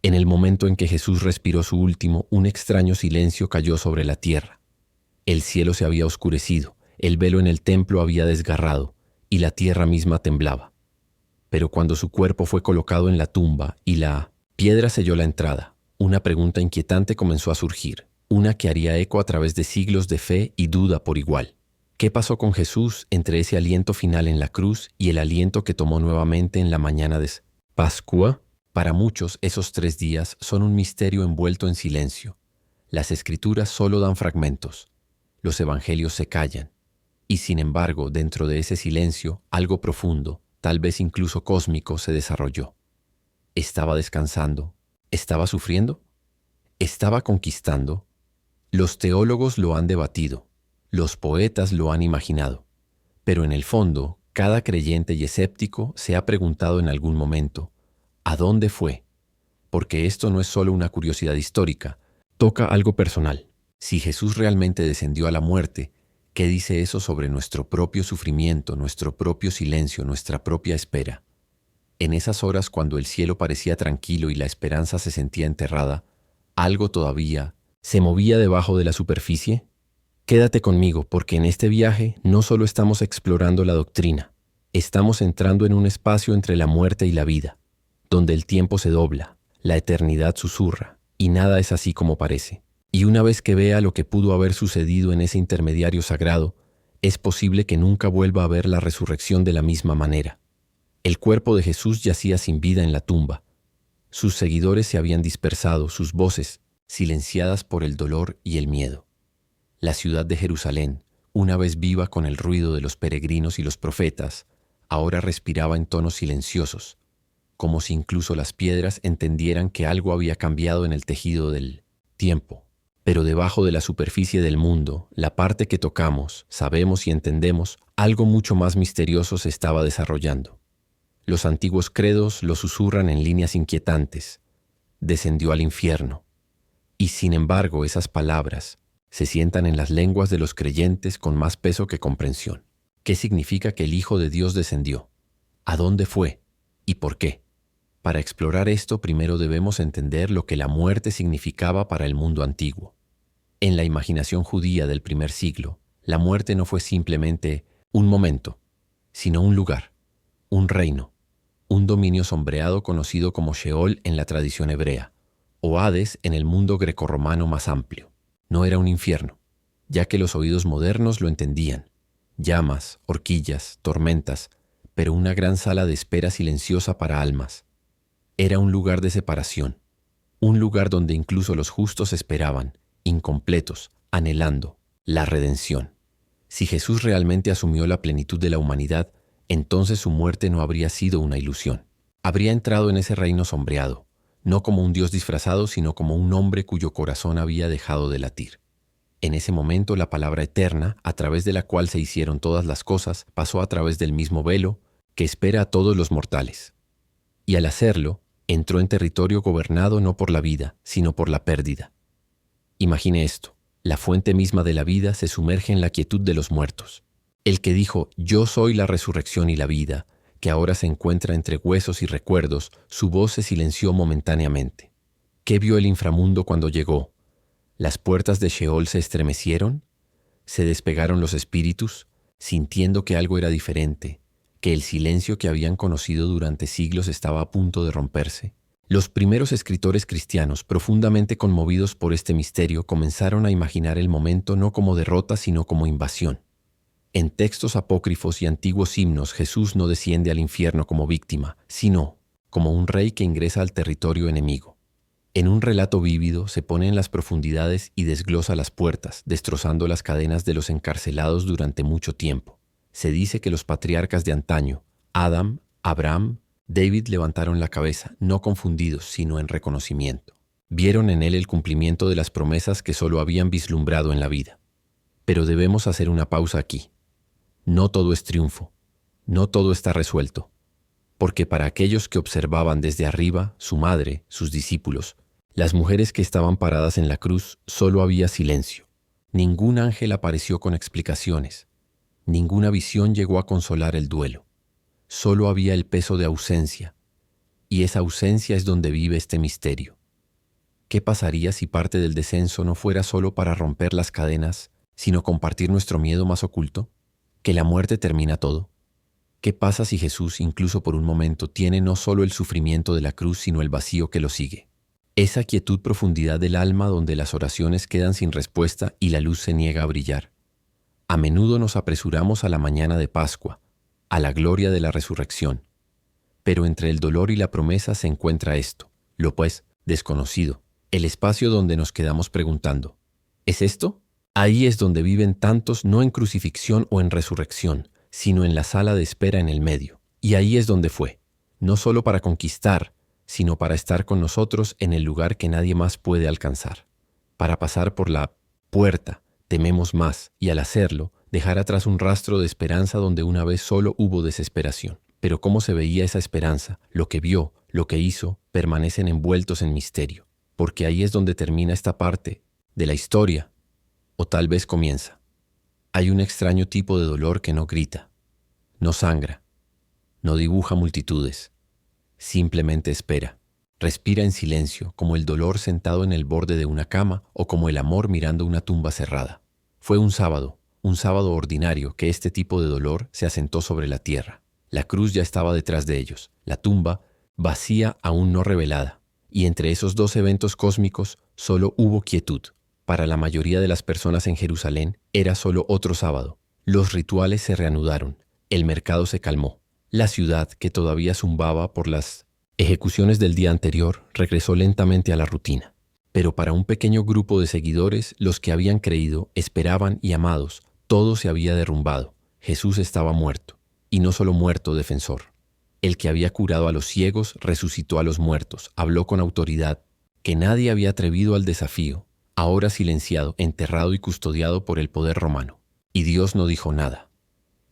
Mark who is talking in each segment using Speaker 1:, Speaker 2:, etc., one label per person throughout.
Speaker 1: En el momento en que Jesús respiró su último, un extraño silencio cayó sobre la tierra. El cielo se había oscurecido, el velo en el templo había desgarrado, y la tierra misma temblaba. Pero cuando su cuerpo fue colocado en la tumba y la piedra selló la entrada, una pregunta inquietante comenzó a surgir, una que haría eco a través de siglos de fe y duda por igual. ¿Qué pasó con Jesús entre ese aliento final en la cruz y el aliento que tomó nuevamente en la mañana de Pascua? Para muchos, esos 3 días son un misterio envuelto en silencio. Las Escrituras solo dan fragmentos. Los evangelios se callan. Y sin embargo, dentro de ese silencio, algo profundo, tal vez incluso cósmico, se desarrolló. ¿Estaba descansando? ¿Estaba sufriendo? ¿Estaba conquistando? Los teólogos lo han debatido. Los poetas lo han imaginado. Pero en el fondo, cada creyente y escéptico se ha preguntado en algún momento, ¿a dónde fue? Porque esto no es solo una curiosidad histórica, toca algo personal. Si Jesús realmente descendió a la muerte, ¿qué dice eso sobre nuestro propio sufrimiento, nuestro propio silencio, nuestra propia espera? En esas horas cuando el cielo parecía tranquilo y la esperanza se sentía enterrada, ¿algo todavía se movía debajo de la superficie? Quédate conmigo, porque en este viaje no solo estamos explorando la doctrina, estamos entrando en un espacio entre la muerte y la vida, donde el tiempo se dobla, la eternidad susurra, y nada es así como parece. Y una vez que vea lo que pudo haber sucedido en ese intermediario sagrado, es posible que nunca vuelva a ver la resurrección de la misma manera. El cuerpo de Jesús yacía sin vida en la tumba. Sus seguidores se habían dispersado, sus voces silenciadas por el dolor y el miedo. La ciudad de Jerusalén, una vez viva con el ruido de los peregrinos y los profetas, ahora respiraba en tonos silenciosos, como si incluso las piedras entendieran que algo había cambiado en el tejido del tiempo. Pero debajo de la superficie del mundo, la parte que tocamos, sabemos y entendemos, algo mucho más misterioso se estaba desarrollando. Los antiguos credos lo susurran en líneas inquietantes. Descendió al infierno. Y sin embargo, esas palabras se sientan en las lenguas de los creyentes con más peso que comprensión. ¿Qué significa que el Hijo de Dios descendió? ¿A dónde fue? ¿Y por qué? Para explorar esto, primero debemos entender lo que la muerte significaba para el mundo antiguo. En la imaginación judía del primer siglo, la muerte no fue simplemente un momento, sino un lugar, un reino, un dominio sombreado conocido como Sheol en la tradición hebrea, o Hades en el mundo grecorromano más amplio. No era un infierno, ya que los oídos modernos lo entendían. Llamas, horquillas, tormentas, pero una gran sala de espera silenciosa para almas. Era un lugar de separación, un lugar donde incluso los justos esperaban, incompletos, anhelando la redención. Si Jesús realmente asumió la plenitud de la humanidad, entonces su muerte no habría sido una ilusión. Habría entrado en ese reino sombreado, no como un Dios disfrazado, sino como un hombre cuyo corazón había dejado de latir. En ese momento la palabra eterna, a través de la cual se hicieron todas las cosas, pasó a través del mismo velo que espera a todos los mortales. Y al hacerlo, entró en territorio gobernado no por la vida, sino por la pérdida. Imagine esto, la fuente misma de la vida se sumerge en la quietud de los muertos. El que dijo, yo soy la resurrección y la vida, que ahora se encuentra entre huesos y recuerdos, su voz se silenció momentáneamente. ¿Qué vio el inframundo cuando llegó? ¿Las puertas de Sheol se estremecieron? ¿Se despegaron los espíritus, sintiendo que algo era diferente, que el silencio que habían conocido durante siglos estaba a punto de romperse? Los primeros escritores cristianos, profundamente conmovidos por este misterio, comenzaron a imaginar el momento no como derrota, sino como invasión. En textos apócrifos y antiguos himnos, Jesús no desciende al infierno como víctima, sino como un rey que ingresa al territorio enemigo. En un relato vívido se pone en las profundidades y desglosa las puertas, destrozando las cadenas de los encarcelados durante mucho tiempo. Se dice que los patriarcas de antaño, Adán, Abraham, David, levantaron la cabeza, no confundidos, sino en reconocimiento. Vieron en él el cumplimiento de las promesas que solo habían vislumbrado en la vida. Pero debemos hacer una pausa aquí. No todo es triunfo, no todo está resuelto, porque para aquellos que observaban desde arriba, su madre, sus discípulos, las mujeres que estaban paradas en la cruz, solo había silencio. Ningún ángel apareció con explicaciones. Ninguna visión llegó a consolar el duelo. Solo había el peso de ausencia. Y esa ausencia es donde vive este misterio. ¿Qué pasaría si parte del descenso no fuera solo para romper las cadenas, sino compartir nuestro miedo más oculto? ¿Que la muerte termina todo? ¿Qué pasa si Jesús, incluso por un momento, tiene no solo el sufrimiento de la cruz, sino el vacío que lo sigue? Esa quietud profundidad del alma donde las oraciones quedan sin respuesta y la luz se niega a brillar. A menudo nos apresuramos a la mañana de Pascua, a la gloria de la resurrección. Pero entre el dolor y la promesa se encuentra esto, lo pues desconocido, el espacio donde nos quedamos preguntando, ¿es esto? Ahí es donde viven tantos no en crucifixión o en resurrección, sino en la sala de espera en el medio. Y ahí es donde fue, no solo para conquistar, sino para estar con nosotros en el lugar que nadie más puede alcanzar. Para pasar por la puerta, tememos más, y al hacerlo, dejar atrás un rastro de esperanza donde una vez solo hubo desesperación. Pero cómo se veía esa esperanza, lo que vio, lo que hizo, permanecen envueltos en misterio, porque ahí es donde termina esta parte de la historia, o tal vez comienza. Hay un extraño tipo de dolor que no grita, no sangra, no dibuja multitudes, simplemente espera. Respira en silencio, como el dolor sentado en el borde de una cama o como el amor mirando una tumba cerrada. Fue un sábado ordinario, que este tipo de dolor se asentó sobre la tierra. La cruz ya estaba detrás de ellos, la tumba vacía aún no revelada, y entre esos dos eventos cósmicos solo hubo quietud. Para la mayoría de las personas en Jerusalén era solo otro sábado. Los rituales se reanudaron, el mercado se calmó. La ciudad, que todavía zumbaba por las ejecuciones del día anterior, regresó lentamente a la rutina. Pero para un pequeño grupo de seguidores, los que habían creído, esperaban y amados, todo se había derrumbado. Jesús estaba muerto, y no solo muerto, defensor. El que había curado a los ciegos resucitó a los muertos, habló con autoridad, que nadie había atrevido al desafío, ahora silenciado, enterrado y custodiado por el poder romano. Y Dios no dijo nada.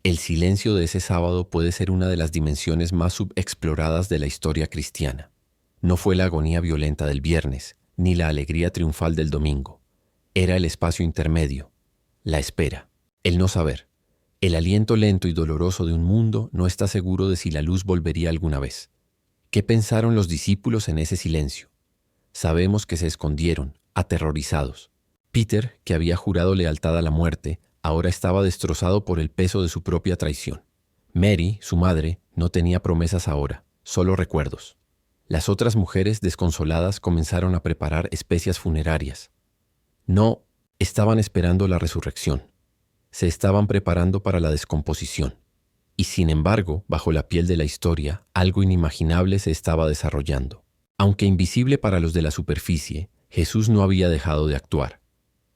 Speaker 1: El silencio de ese sábado puede ser una de las dimensiones más subexploradas de la historia cristiana. No fue la agonía violenta del viernes, ni la alegría triunfal del domingo. Era el espacio intermedio, la espera, el no saber, el aliento lento y doloroso de un mundo no está seguro de si la luz volvería alguna vez. ¿Qué pensaron los discípulos en ese silencio? Sabemos que se escondieron, aterrorizados. Peter, que había jurado lealtad a la muerte, ahora estaba destrozado por el peso de su propia traición. Mary, su madre, no tenía promesas ahora, solo recuerdos. Las otras mujeres desconsoladas comenzaron a preparar especias funerarias. No estaban esperando la resurrección. Se estaban preparando para la descomposición. Y sin embargo, bajo la piel de la historia, algo inimaginable se estaba desarrollando. Aunque invisible para los de la superficie, Jesús no había dejado de actuar.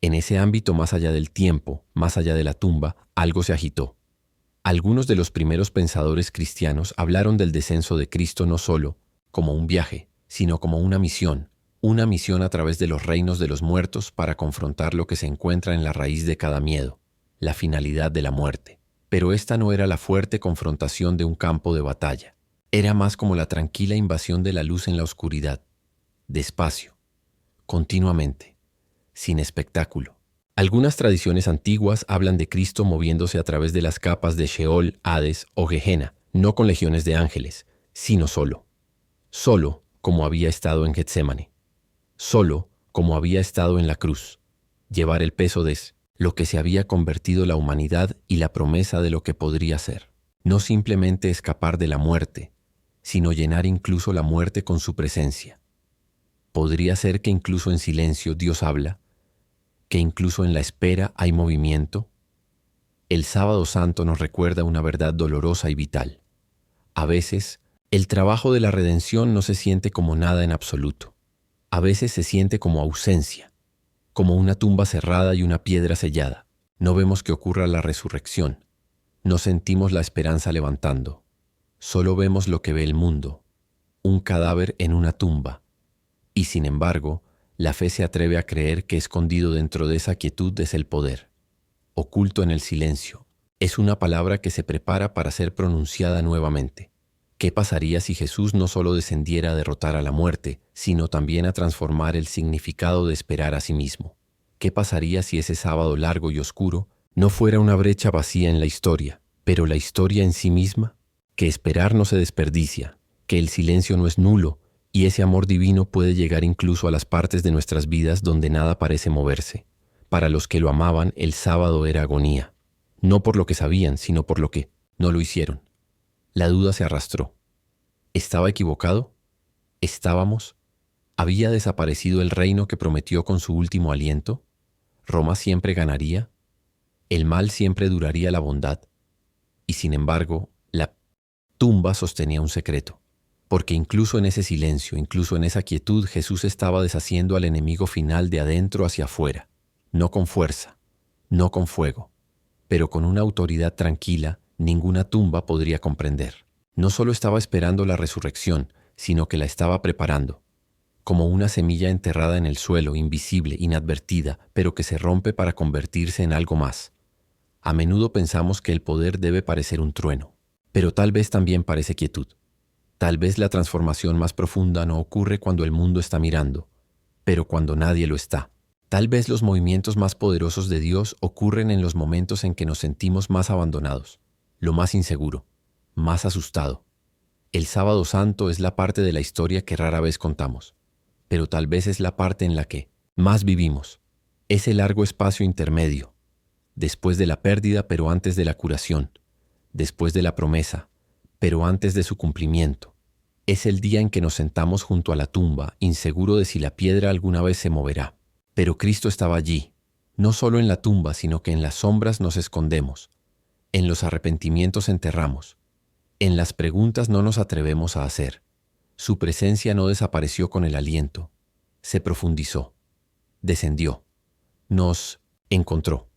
Speaker 1: En ese ámbito más allá del tiempo, más allá de la tumba, algo se agitó. Algunos de los primeros pensadores cristianos hablaron del descenso de Cristo no solo como un viaje, sino como una misión a través de los reinos de los muertos para confrontar lo que se encuentra en la raíz de cada miedo, la finalidad de la muerte. Pero esta no era la fuerte confrontación de un campo de batalla. Era más como la tranquila invasión de la luz en la oscuridad. Despacio, continuamente, sin espectáculo. Algunas tradiciones antiguas hablan de Cristo moviéndose a través de las capas de Sheol, Hades o Gehenna, no con legiones de ángeles, sino solo. Solo como había estado en Getsemaní. Solo como había estado en la cruz. Llevar el peso de lo que se había convertido la humanidad y la promesa de lo que podría ser. No simplemente escapar de la muerte, sino llenar incluso la muerte con su presencia. Podría ser que incluso en silencio Dios habla, que incluso en la espera hay movimiento. El Sábado Santo nos recuerda una verdad dolorosa y vital. A veces, el trabajo de la redención no se siente como nada en absoluto. A veces se siente como ausencia, como una tumba cerrada y una piedra sellada. No vemos que ocurra la resurrección. No sentimos la esperanza levantando. Solo vemos lo que ve el mundo, un cadáver en una tumba. Y sin embargo, la fe se atreve a creer que escondido dentro de esa quietud es el poder. Oculto en el silencio, es una palabra que se prepara para ser pronunciada nuevamente. ¿Qué pasaría si Jesús no solo descendiera a derrotar a la muerte, sino también a transformar el significado de esperar a sí mismo? ¿Qué pasaría si ese sábado largo y oscuro no fuera una brecha vacía en la historia, pero la historia en sí misma? Que esperar no se desperdicia, que el silencio no es nulo y ese amor divino puede llegar incluso a las partes de nuestras vidas donde nada parece moverse. Para los que lo amaban, el sábado era agonía. No por lo que sabían, sino por lo que no lo hicieron. La duda se arrastró. ¿Estaba equivocado? ¿Estábamos? ¿Había desaparecido el reino que prometió con su último aliento? ¿Roma siempre ganaría? ¿El mal siempre duraría la bondad? Y sin embargo, la tumba sostenía un secreto. Porque incluso en ese silencio, incluso en esa quietud, Jesús estaba deshaciendo al enemigo final de adentro hacia afuera. No con fuerza, no con fuego, pero con una autoridad tranquila, ninguna tumba podría comprender. No solo estaba esperando la resurrección, sino que la estaba preparando, como una semilla enterrada en el suelo, invisible, inadvertida, pero que se rompe para convertirse en algo más. A menudo pensamos que el poder debe parecer un trueno, pero tal vez también parece quietud. Tal vez la transformación más profunda no ocurre cuando el mundo está mirando, pero cuando nadie lo está. Tal vez los movimientos más poderosos de Dios ocurren en los momentos en que nos sentimos más abandonados, lo más inseguro, más asustado. El Sábado Santo es la parte de la historia que rara vez contamos, pero tal vez es la parte en la que más vivimos. Ese largo espacio intermedio, después de la pérdida pero antes de la curación, después de la promesa, pero antes de su cumplimiento. Es el día en que nos sentamos junto a la tumba, inseguro de si la piedra alguna vez se moverá. Pero Cristo estaba allí, no solo en la tumba, sino que en las sombras nos escondemos, en los arrepentimientos enterramos, en las preguntas no nos atrevemos a hacer. Su presencia no desapareció con el aliento, se profundizó, descendió, nos encontró.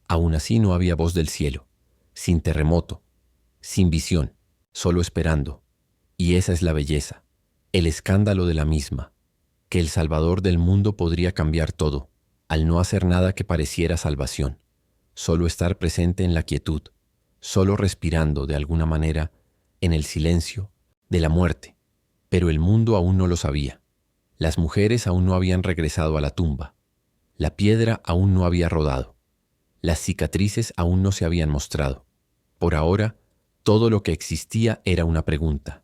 Speaker 1: Aún así no había voz del cielo, sin terremoto, sin visión, solo esperando. Y esa es la belleza, el escándalo de la misma, que el Salvador del mundo podría cambiar todo, al no hacer nada que pareciera salvación, solo estar presente en la quietud, solo respirando de alguna manera en el silencio de la muerte. Pero el mundo aún no lo sabía. Las mujeres aún no habían regresado a la tumba. La piedra aún no había rodado. Las cicatrices aún no se habían mostrado. Por ahora, todo lo que existía era una pregunta.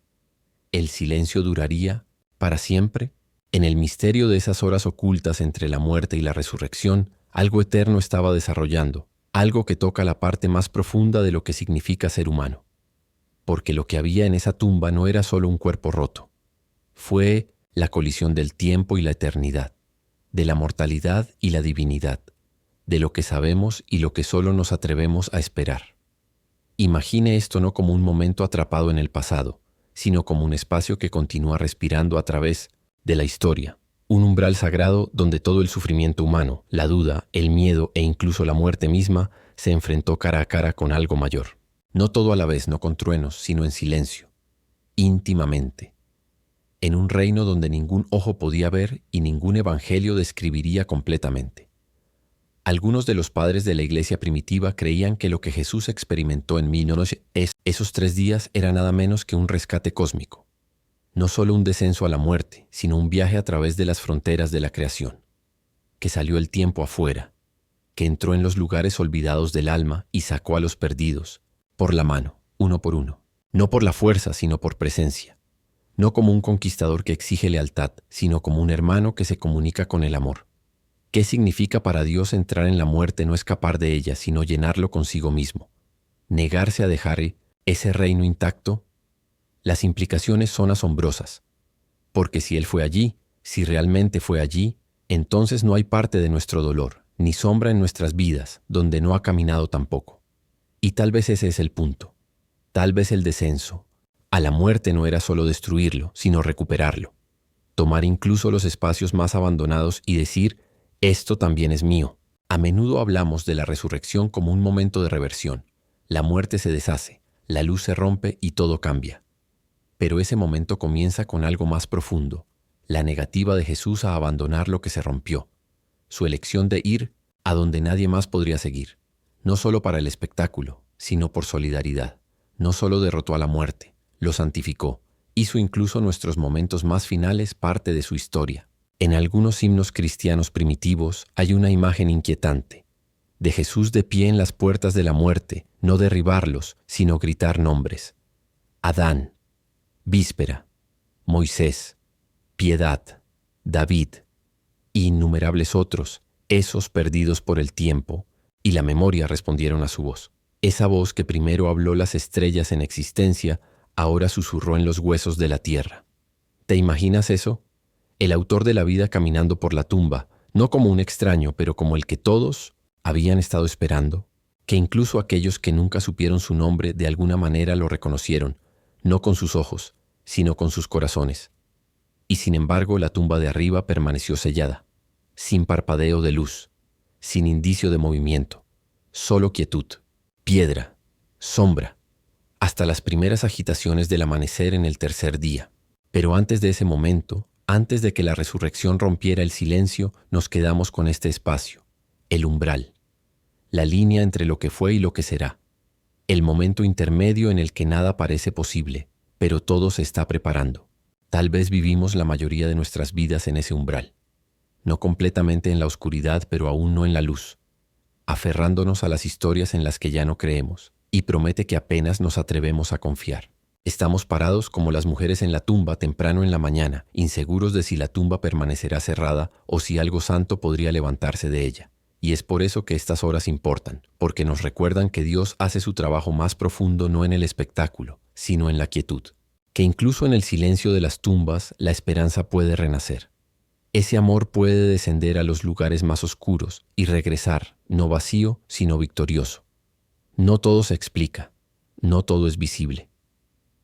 Speaker 1: ¿El silencio duraría para siempre? En el misterio de esas horas ocultas entre la muerte y la resurrección, algo eterno estaba desarrollando, algo que toca la parte más profunda de lo que significa ser humano. Porque lo que había en esa tumba no era solo un cuerpo roto. Fue la colisión del tiempo y la eternidad, de la mortalidad y la divinidad, de lo que sabemos y lo que solo nos atrevemos a esperar. Imagine esto no como un momento atrapado en el pasado, sino como un espacio que continúa respirando a través de la historia, un umbral sagrado donde todo el sufrimiento humano, la duda, el miedo e incluso la muerte misma se enfrentó cara a cara con algo mayor. No todo a la vez, no con truenos, sino en silencio, íntimamente, en un reino donde ningún ojo podía ver y ningún evangelio describiría completamente. Algunos de los padres de la iglesia primitiva creían que lo que Jesús experimentó en esos 3 días era nada menos que un rescate cósmico. No solo un descenso a la muerte, sino un viaje a través de las fronteras de la creación. Que salió el tiempo afuera, que entró en los lugares olvidados del alma y sacó a los perdidos, por la mano, uno por uno. No por la fuerza, sino por presencia. No como un conquistador que exige lealtad, sino como un hermano que se comunica con el amor. ¿Qué significa para Dios entrar en la muerte, no escapar de ella, sino llenarlo consigo mismo? Negarse a dejar ese reino intacto. Las implicaciones son asombrosas, porque si Él fue allí, si realmente fue allí, entonces no hay parte de nuestro dolor, ni sombra en nuestras vidas, donde no ha caminado tampoco. Y tal vez ese es el punto. Tal vez el descenso a la muerte no era solo destruirlo, sino recuperarlo. Tomar incluso los espacios más abandonados y decir, esto también es mío. A menudo hablamos de la resurrección como un momento de reversión. La muerte se deshace, la luz se rompe y todo cambia. Pero ese momento comienza con algo más profundo, la negativa de Jesús a abandonar lo que se rompió, su elección de ir a donde nadie más podría seguir, no solo para el espectáculo, sino por solidaridad. No solo derrotó a la muerte, lo santificó, hizo incluso nuestros momentos más finales parte de su historia. En algunos himnos cristianos primitivos hay una imagen inquietante, de Jesús de pie en las puertas de la muerte, no derribarlos, sino gritar nombres. Adán, víspera, Moisés, Piedad, David e innumerables otros, esos perdidos por el tiempo y la memoria, respondieron a su voz. Esa voz que primero habló las estrellas en existencia, ahora susurró en los huesos de la tierra. ¿Te imaginas eso? El autor de la vida caminando por la tumba, no como un extraño, pero como el que todos habían estado esperando, que incluso aquellos que nunca supieron su nombre de alguna manera lo reconocieron, no con sus ojos, sino con sus corazones. Y sin embargo la tumba de arriba permaneció sellada, sin parpadeo de luz, sin indicio de movimiento, solo quietud, piedra, sombra, hasta las primeras agitaciones del amanecer en el tercer día. Pero antes de ese momento, antes de que la resurrección rompiera el silencio, nos quedamos con este espacio, el umbral, la línea entre lo que fue y lo que será, el momento intermedio en el que nada parece posible, pero todo se está preparando. Tal vez vivimos la mayoría de nuestras vidas en ese umbral, no completamente en la oscuridad, pero aún no en la luz, aferrándonos a las historias en las que ya no creemos, y promete que apenas nos atrevemos a confiar. Estamos parados como las mujeres en la tumba temprano en la mañana, inseguros de si la tumba permanecerá cerrada o si algo santo podría levantarse de ella. Y es por eso que estas horas importan, porque nos recuerdan que Dios hace su trabajo más profundo no en el espectáculo, sino en la quietud. Que incluso en el silencio de las tumbas la esperanza puede renacer. Ese amor puede descender a los lugares más oscuros y regresar, no vacío, sino victorioso. No todo se explica, no todo es visible.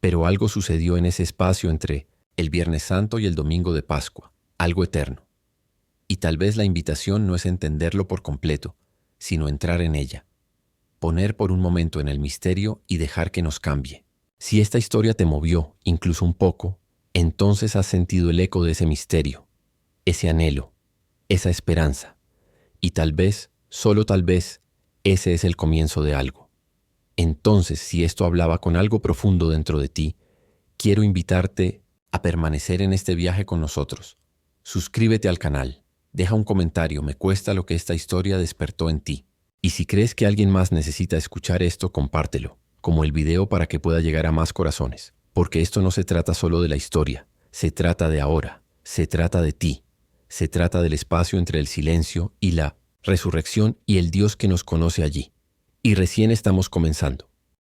Speaker 1: Pero algo sucedió en ese espacio entre el Viernes Santo y el Domingo de Pascua, algo eterno. Y tal vez la invitación no es entenderlo por completo, sino entrar en ella, poner por un momento en el misterio y dejar que nos cambie. Si esta historia te movió, incluso un poco, entonces has sentido el eco de ese misterio, ese anhelo, esa esperanza. Y tal vez, solo tal vez, ese es el comienzo de algo. Entonces, si esto hablaba con algo profundo dentro de ti, quiero invitarte a permanecer en este viaje con nosotros. Suscríbete al canal, deja un comentario, me cuesta lo que esta historia despertó en ti. Y si crees que alguien más necesita escuchar esto, compártelo, como el video, para que pueda llegar a más corazones. Porque esto no se trata solo de la historia, se trata de ahora, se trata de ti, se trata del espacio entre el silencio y la resurrección y el Dios que nos conoce allí. Y recién estamos comenzando.